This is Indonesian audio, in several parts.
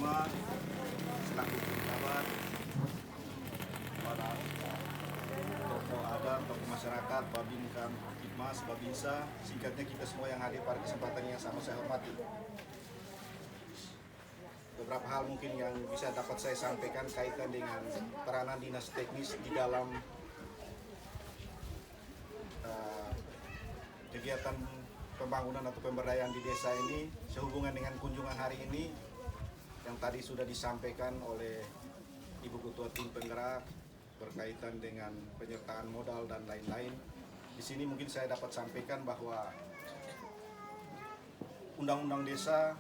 semua selaku penjabat, para tokoh adat, tokoh masyarakat, Babinkan, Hikmas, Babinsa, singkatnya kita semua yang hadir pada kesempatan yang sama saya hormati. Beberapa hal mungkin yang bisa dapat saya sampaikan kaitan dengan peranan dinas teknis di dalam kegiatan pembangunan atau pemberdayaan di desa ini sehubungan dengan kunjungan hari ini yang tadi sudah disampaikan oleh Ibu Ketua Tim Penggerak berkaitan dengan penyertaan modal dan lain-lain. Di sini mungkin saya dapat sampaikan bahwa Undang-Undang Desa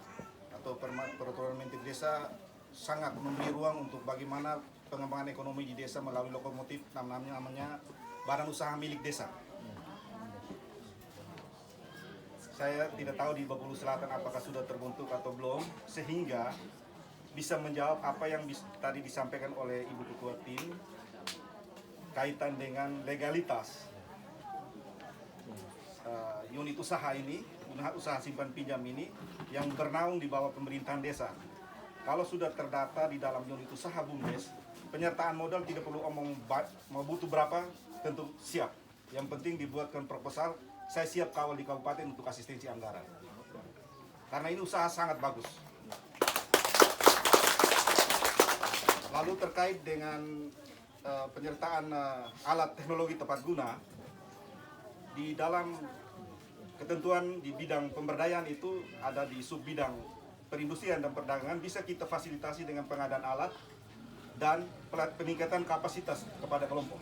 atau Peraturan Menteri Desa sangat memberi ruang untuk bagaimana pengembangan ekonomi di desa melalui lokomotif namanya badan usaha milik desa. Saya tidak tahu di Bengkulu Selatan apakah sudah terbentuk atau belum, sehingga bisa menjawab apa yang tadi disampaikan oleh Ibu Ketua Tim kaitan dengan legalitas unit usaha ini, unit usaha simpan pinjam ini yang bernaung di bawah pemerintahan desa. Kalau sudah terdata di dalam unit usaha BUMDes, penyertaan modal tidak perlu mau butuh berapa, tentu siap. Yang penting dibuatkan proposal, saya siap kawal di kabupaten untuk asistensi anggaran. Karena ini usaha sangat bagus. Lalu terkait dengan penyertaan alat teknologi tepat guna, di dalam ketentuan di bidang pemberdayaan itu ada di sub bidang perindustrian dan perdagangan bisa kita fasilitasi dengan pengadaan alat dan peningkatan kapasitas kepada kelompok.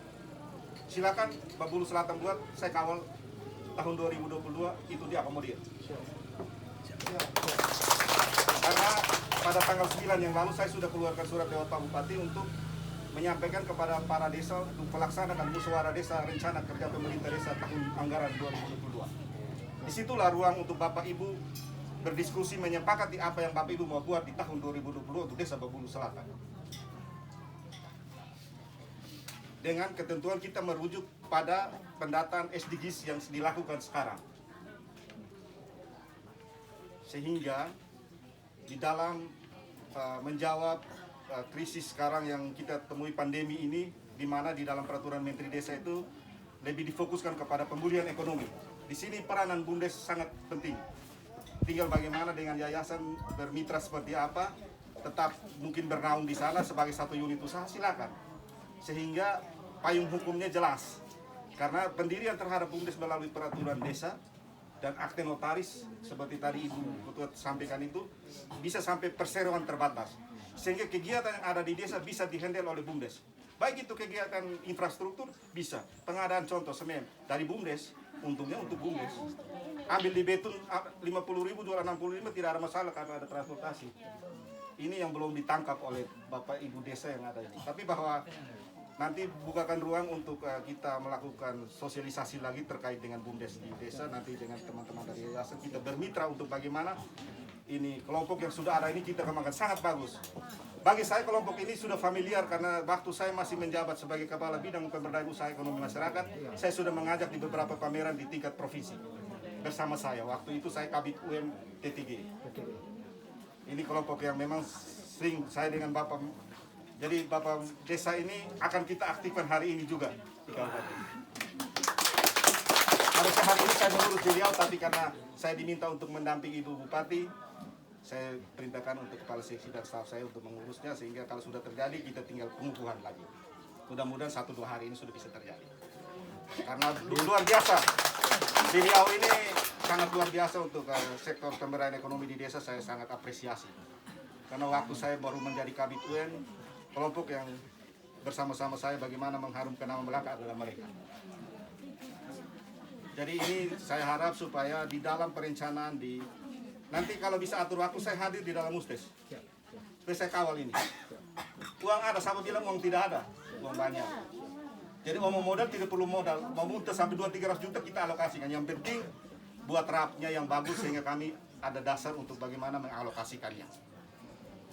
Silakan Bengkulu Selatan buat, saya kawal tahun 2022 itu diakomodir. Karena pada tanggal 9 yang lalu saya sudah keluarkan surat lewat Pak Bupati untuk menyampaikan kepada para desa untuk melaksanakan musyawarah desa rencana kerja pemerintah desa tahun anggaran 2022. Disitulah ruang untuk Bapak Ibu berdiskusi menyepakati apa yang Bapak Ibu mau buat di tahun 2022 untuk desa Bengkulu Selatan. Dengan ketentuan kita merujuk pada pendataan SDGs yang dilakukan sekarang. Sehingga di dalam menjawab krisis sekarang yang kita temui pandemi ini, di mana di dalam peraturan Menteri Desa itu lebih difokuskan kepada pemulihan ekonomi. Di sini peranan BUMDes sangat penting. Tinggal bagaimana dengan yayasan bermitra seperti apa, tetap mungkin bernaung di sana sebagai satu unit usaha, silakan. Sehingga payung hukumnya jelas. Karena pendirian terhadap BUMDes melalui peraturan desa dan akte notaris seperti tadi Ibu Ketua sampaikan itu bisa sampai perseroan terbatas. Sehingga kegiatan yang ada di desa bisa dihandle oleh BUMDes. Baik itu kegiatan infrastruktur bisa. Pengadaan contoh semen dari BUMDes, untungnya untuk BUMDes. Ambil di Betun 50.000, 265 tidak ada masalah karena ada transportasi. Ini yang belum ditangkap oleh Bapak Ibu desa yang ada ini. Tapi bahwa nanti bukakan ruang untuk kita melakukan sosialisasi lagi terkait dengan BUMDes di desa. Nanti dengan teman-teman dari yayasan kita bermitra untuk bagaimana ini kelompok yang sudah ada ini kita kembangkan, sangat bagus. Bagi saya kelompok ini sudah familiar karena waktu saya masih menjabat sebagai Kepala Bidang Pemberdayaan Usaha Ekonomi Masyarakat, saya sudah mengajak di beberapa pameran di tingkat provinsi bersama saya. Waktu itu saya Kabid UM T3. Ini kelompok yang memang sering saya dengan Bapak. Jadi Bapak Desa ini akan kita aktifkan hari ini juga di kabupaten. Harusnya hari ini saya mengurus di Riau, tapi karena saya diminta untuk mendampingi Ibu Bupati, saya perintahkan untuk kepala seksi dan staf saya untuk mengurusnya, sehingga kalau sudah terjadi kita tinggal pengukuhan lagi. Mudah-mudahan 1-2 hari ini sudah bisa terjadi. Karena luar biasa. Di Riau ini sangat luar biasa untuk sektor pemberdayaan ekonomi di desa, saya sangat apresiasi. Karena waktu saya baru menjadi Kabid UN, kelompok yang bersama-sama saya bagaimana mengharumkan nama Melaka adalah mereka. Jadi ini saya harap supaya di dalam perencanaan nanti kalau bisa atur waktu saya hadir di dalam Musdes. Supaya saya kawal ini. Uang ada, sama bilang uang tidak ada, uang banyak. Jadi mau modal tidak perlu modal, mau muntah sampai 200-300 juta kita alokasikan. Yang penting buat rapnya yang bagus sehingga kami ada dasar untuk bagaimana mengalokasikannya.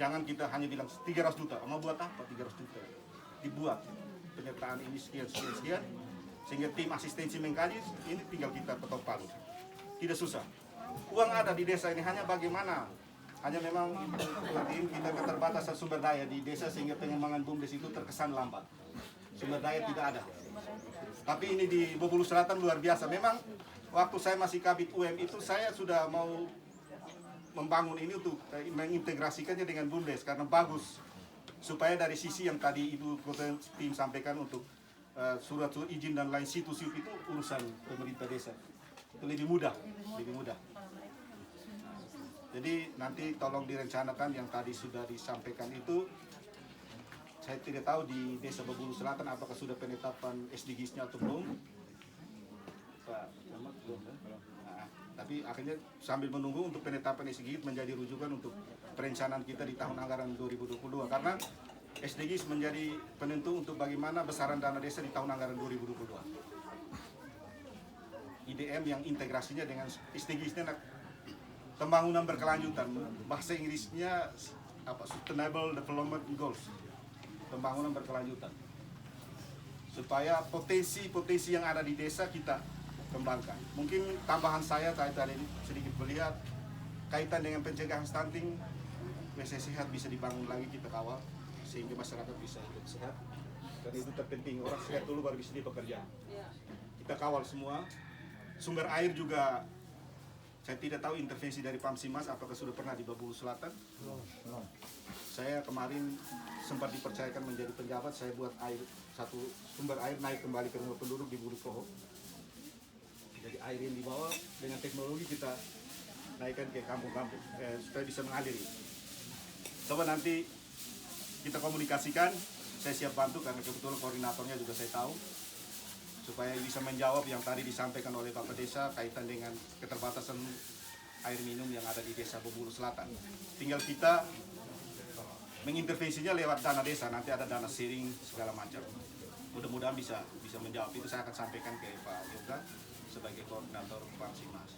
Jangan kita hanya bilang 300 juta, mau buat apa 300 juta? Dibuat penyertaan ini sekian, sehingga tim asistensi mengkaji, ini tinggal kita ketok palu. Tidak susah. Uang ada di desa ini, hanya bagaimana Hanya memang Ibu kita keterbatasan sumber daya di desa sehingga pengembangan BUMDes itu terkesan lambat. Sumber daya tidak ada. Tapi ini di Bengkulu Selatan luar biasa. Memang waktu saya masih Kabid UM itu saya sudah mau membangun ini untuk mengintegrasikannya dengan BUMDes karena bagus. Supaya dari sisi yang tadi Ibu Ketua Tim sampaikan untuk surat-surat izin dan lain situs itu urusan pemerintah desa. Itu lebih mudah. Jadi nanti tolong direncanakan yang tadi sudah disampaikan itu. Saya tidak tahu di Desa Bengkulu Selatan apakah sudah penetapan SDGs-nya atau belum. Pak Camat belum kan? Nah, tapi akhirnya sambil menunggu untuk penetapan SDGs menjadi rujukan untuk perencanaan kita di tahun anggaran 2022. Karena SDGs menjadi penentu untuk bagaimana besaran dana desa di tahun anggaran 2022. IDM yang integrasinya dengan SDGs-nya pembangunan berkelanjutan, bahasa Inggrisnya Sustainable Development Goals, pembangunan berkelanjutan, supaya potensi-potensi yang ada di desa kita kembangkan. Mungkin tambahan saya tadi sedikit melihat kaitan dengan pencegahan stunting, WC sehat bisa dibangun lagi kita kawal sehingga masyarakat bisa hidup sehat. Dan itu terpenting, orang sehat dulu baru bisa bekerja. Kita kawal semua. Sumber air juga saya tidak tahu intervensi dari Pamsimas apakah sudah pernah di Bengkulu Selatan. Saya kemarin sempat dipercayakan menjadi penjabat, saya buat satu sumber air naik kembali ke rumah penduduk di Bulu Poho. Jadi air yang dibawa dengan teknologi kita naikkan ke kampung-kampung supaya bisa mengalir. Coba nanti kita komunikasikan, saya siap bantu karena kebetulan koordinatornya juga saya tahu, supaya bisa menjawab yang tadi disampaikan oleh Bapak Desa kaitan dengan keterbatasan air minum yang ada di Desa Bengkulu Selatan. Tinggal kita mengintervensinya lewat dana desa, nanti ada dana sharing segala macam. Mudah-mudahan bisa menjawab itu. Saya akan sampaikan ke Pak Yoga sebagai koordinator Pamsimas.